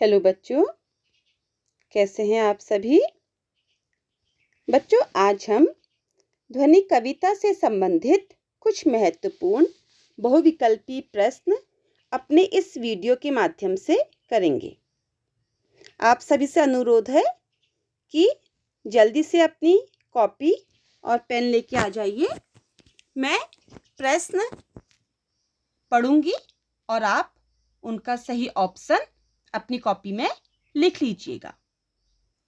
Hello बच्चों, कैसे हैं आप सभी। बच्चों, आज हम ध्वनि कविता से संबंधित कुछ महत्वपूर्ण बहुविकल्पी प्रश्न अपने इस वीडियो के माध्यम से करेंगे। आप सभी से अनुरोध है कि जल्दी से अपनी कॉपी और पेन लेके आ जाइए। मैं प्रश्न पढ़ूंगी और आप उनका सही ऑप्शन अपनी कॉपी में लिख लीजिएगा।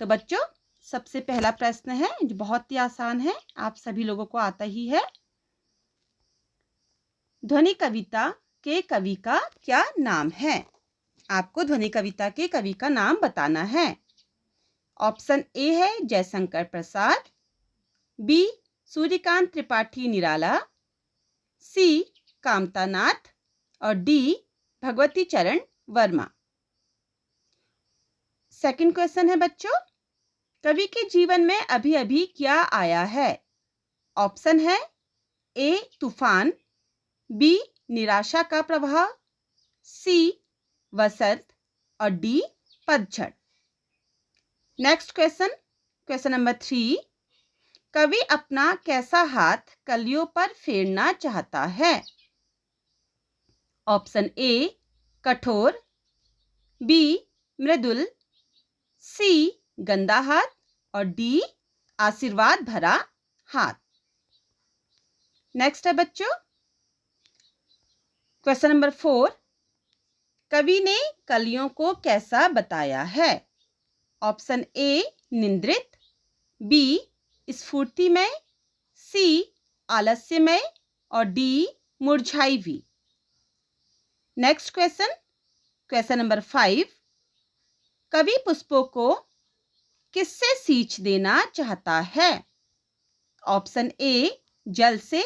तो बच्चों, सबसे पहला प्रश्न है जो बहुत ही आसान है, आप सभी लोगों को आता ही है। ध्वनि कविता के कवि का क्या नाम है? आपको ध्वनि कविता के कवि का नाम बताना है। ऑप्शन ए है जयशंकर प्रसाद, बी सूर्यकांत त्रिपाठी निराला, सी कामता नाथ और डी भगवती चरण वर्मा। सेकंड क्वेश्चन है बच्चों, कवि के जीवन में अभी अभी क्या आया है? ऑप्शन है ए तूफान, बी निराशा का प्रभाव, सी वसंत और डी पतझड़। नेक्स्ट क्वेश्चन नंबर 3, कवि अपना कैसा हाथ कलियों पर फेरना चाहता है? ऑप्शन ए कठोर, बी मृदुल, सी गंदा हाथ और डी आशीर्वाद भरा हाथ। नेक्स्ट है बच्चों, क्वेश्चन नंबर 4, कवि ने कलियों को कैसा बताया है? ऑप्शन ए निंद्रित, बी स्फूर्तिमय, सी आलस्यमय और डी मुरझाई हुई। नेक्स्ट क्वेश्चन नंबर 5, कवि पुष्पों को किससे सींच देना चाहता है? ऑप्शन ए जल से,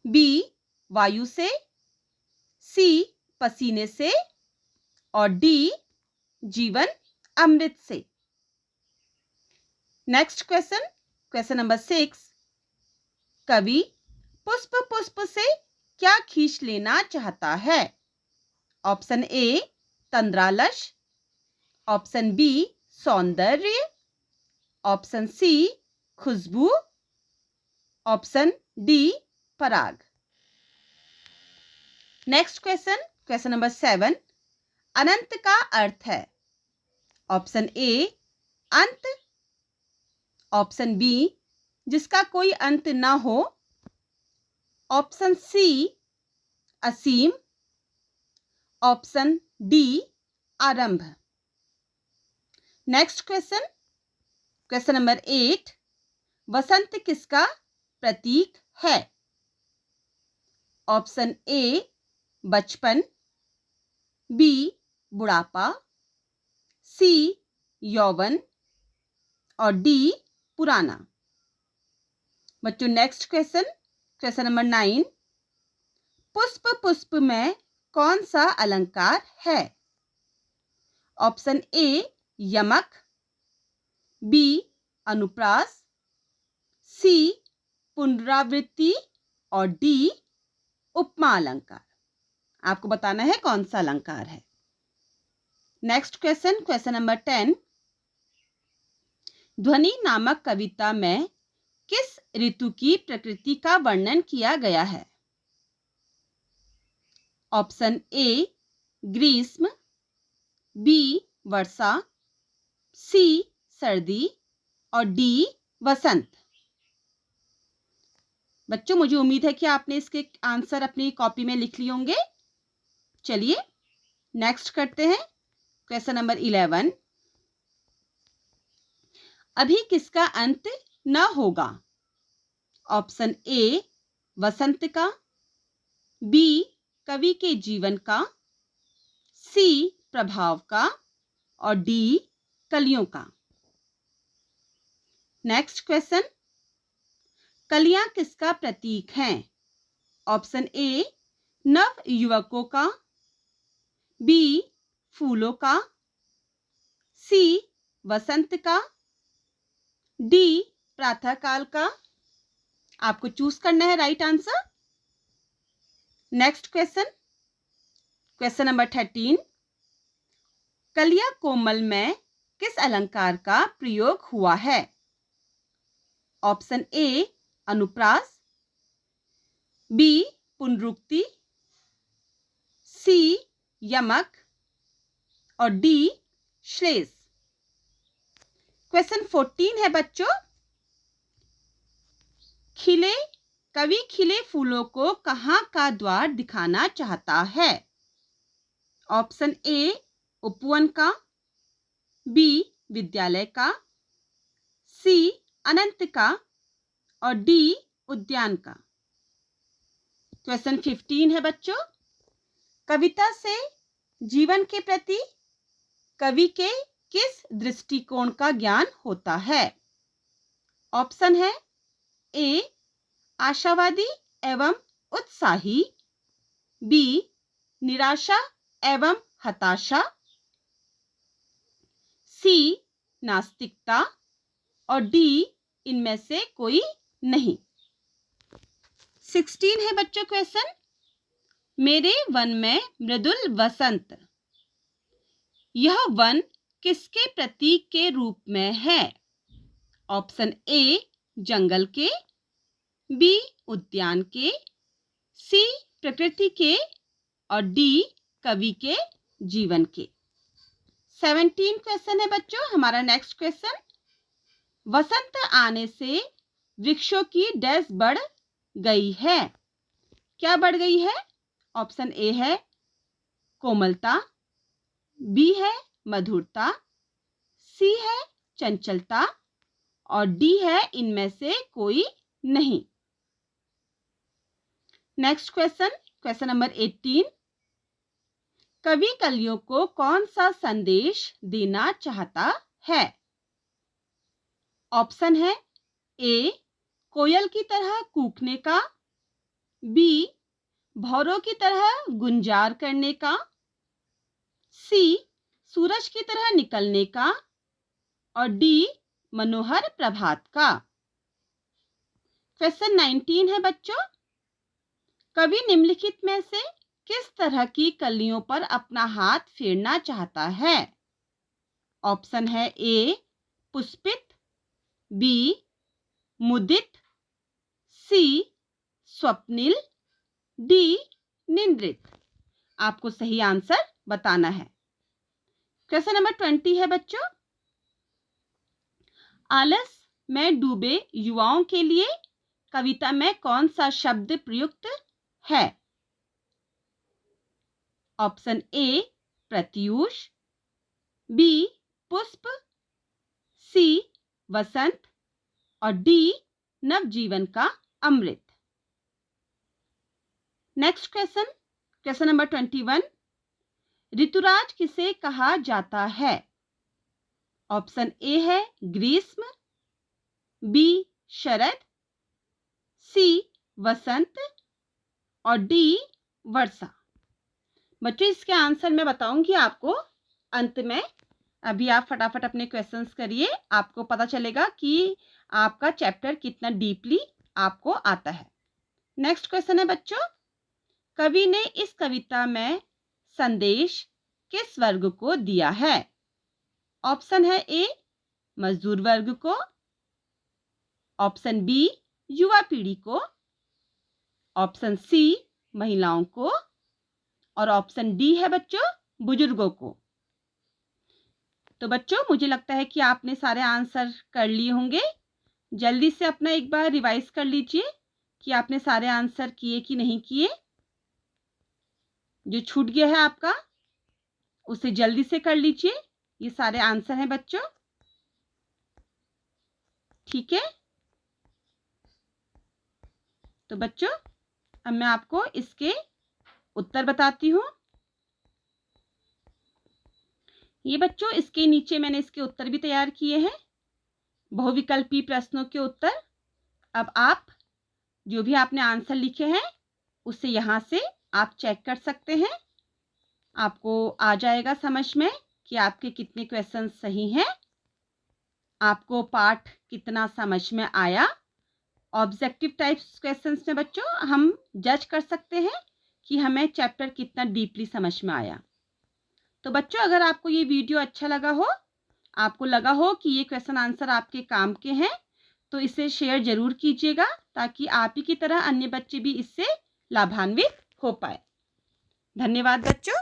बी वायु से, सी पसीने से और डी जीवन अमृत से। नेक्स्ट क्वेश्चन नंबर 6, कवि पुष्प से क्या खींच लेना चाहता है? ऑप्शन ए तंद्रालश, ऑप्शन बी सौंदर्य, ऑप्शन सी खुशबू, ऑप्शन डी पराग। नेक्स्ट क्वेश्चन नंबर 7, अनंत का अर्थ है? ऑप्शन ए अंत, ऑप्शन बी जिसका कोई अंत ना हो, ऑप्शन सी असीम, ऑप्शन डी आरंभ। नेक्स्ट क्वेश्चन नंबर 8, वसंत किसका प्रतीक है? ऑप्शन ए बचपन, बी बुढ़ापा, सी यौवन और डी पुराना। बच्चों, नेक्स्ट क्वेश्चन नंबर 9, पुष्प में कौन सा अलंकार है? ऑप्शन ए यमक, बी अनुप्रास, सी पुनरावृत्ति और डी उपमा अलंकार। आपको बताना है कौन सा अलंकार है। नेक्स्ट क्वेश्चन नंबर 10, ध्वनि नामक कविता में किस ऋतु की प्रकृति का वर्णन किया गया है? ऑप्शन ए ग्रीष्म, बी वर्षा, सी सर्दी और डी वसंत। बच्चों, मुझे उम्मीद है कि आपने इसके आंसर अपनी कॉपी में लिख लिए होंगे। चलिए नेक्स्ट करते हैं क्वेश्चन नंबर 11, अभी किसका अंत न होगा? ऑप्शन ए वसंत का, बी कवि के जीवन का, सी प्रभाव का और डी कलियों का। नेक्स्ट कलियां किसका प्रतीक हैं? ऑप्शन ए नव युवकों का, बी फूलों का, सी वसंत का, डी प्रातः काल का। आपको चूज करना है right answer. Next question number 13, कलिया कोमल में किस अलंकार का प्रयोग हुआ है? ऑप्शन ए अनुप्रास, बी पुनरुक्ति, सी यमक और डी श्लेष। क्वेश्चन 14 है बच्चों, कवि खिले फूलों को कहाँ का द्वार दिखाना चाहता है? ऑप्शन ए उपवन का, बी विद्यालय का, सी अनंत का और डी उद्यान का। क्वेश्चन 15 है बच्चों, कविता से जीवन के प्रति कवि के किस दृष्टिकोण का ज्ञान होता है? ऑप्शन है ए आशावादी एवं उत्साही, बी निराशा एवं हताशा, सी नास्तिकता और डी इनमें से कोई नहीं। 16 है बच्चों क्वेश्चन, मेरे वन में मृदुल वसंत, यह वन किसके प्रतीक के रूप में है? ऑप्शन ए जंगल के, बी उद्यान के, सी प्रकृति के और डी कवि के जीवन के। 17 क्वेश्चन है बच्चों हमारा नेक्स्ट क्वेश्चन, वसंत आने से वृक्षों की डैश बढ़ गई है, क्या बढ़ गई है? ऑप्शन ए है कोमलता, बी है मधुरता, सी है चंचलता और डी है इनमें से कोई नहीं। नेक्स्ट क्वेश्चन, क्वेश्चन नंबर 18, कवि कलियों को कौन सा संदेश देना चाहता है? ऑप्शन है ए कोयल की तरह कूकने का, बी भौरों की तरह गुंजार करने का, सी सूरज की तरह निकलने का और डी मनोहर प्रभात का। क्वेश्चन 19 है बच्चों, कवि निम्नलिखित में से किस तरह की कलियों पर अपना हाथ फेरना चाहता है? ऑप्शन है ए पुष्पित, बी मुदित, सी स्वप्निल, डी निंद्रित। आपको सही आंसर बताना है। क्वेश्चन नंबर 20 है बच्चों, आलस में डूबे युवाओं के लिए कविता में कौन सा शब्द प्रयुक्त है? ऑप्शन ए प्रत्यूष, बी पुष्प, सी वसंत और डी नवजीवन का अमृत। नेक्स्ट क्वेश्चन, क्वेश्चन नंबर 21, ऋतुराज किसे कहा जाता है? ऑप्शन ए है ग्रीष्म, बी शरद, सी वसंत और डी वर्षा। बच्चों इसके आंसर मैं बताऊंगी आपको अंत में, अभी आप फटाफट अपने क्वेश्चंस करिए, आपको पता चलेगा कि आपका चैप्टर कितना डीपली आपको आता है। नेक्स्ट क्वेश्चन है बच्चों, कवि ने इस कविता में संदेश किस वर्ग को दिया है? ऑप्शन है ए मजदूर वर्ग को, ऑप्शन बी युवा पीढ़ी को, ऑप्शन सी महिलाओं को और ऑप्शन डी है बच्चों बुजुर्गों को। तो बच्चों मुझे लगता है कि आपने सारे आंसर कर लिए होंगे। जल्दी से अपना एक बार रिवाइज कर लीजिए कि आपने सारे आंसर किए कि नहीं किए। जो छूट गया है आपका उसे जल्दी से कर लीजिए। ये सारे आंसर हैं बच्चों, ठीक है। तो बच्चों अब मैं आपको इसके उत्तर बताती हूँ। ये बच्चों इसके नीचे मैंने इसके उत्तर भी तैयार किए हैं, बहुविकल्पी प्रश्नों के उत्तर। अब आप जो भी आपने आंसर लिखे हैं उसे यहाँ से आप चेक कर सकते हैं, आपको आ जाएगा समझ में कि आपके कितने क्वेश्चन सही हैं, आपको पाठ कितना समझ में आया। ऑब्जेक्टिव टाइप्स क्वेश्चंस में बच्चों हम जज कर सकते हैं कि हमें चैप्टर कितना डीपली समझ में आया। तो बच्चों, अगर आपको ये वीडियो अच्छा लगा हो, आपको लगा हो कि ये क्वेश्चन आंसर आपके काम के हैं, तो इसे शेयर ज़रूर कीजिएगा ताकि आप ही की तरह अन्य बच्चे भी इससे लाभान्वित हो पाए। धन्यवाद बच्चों।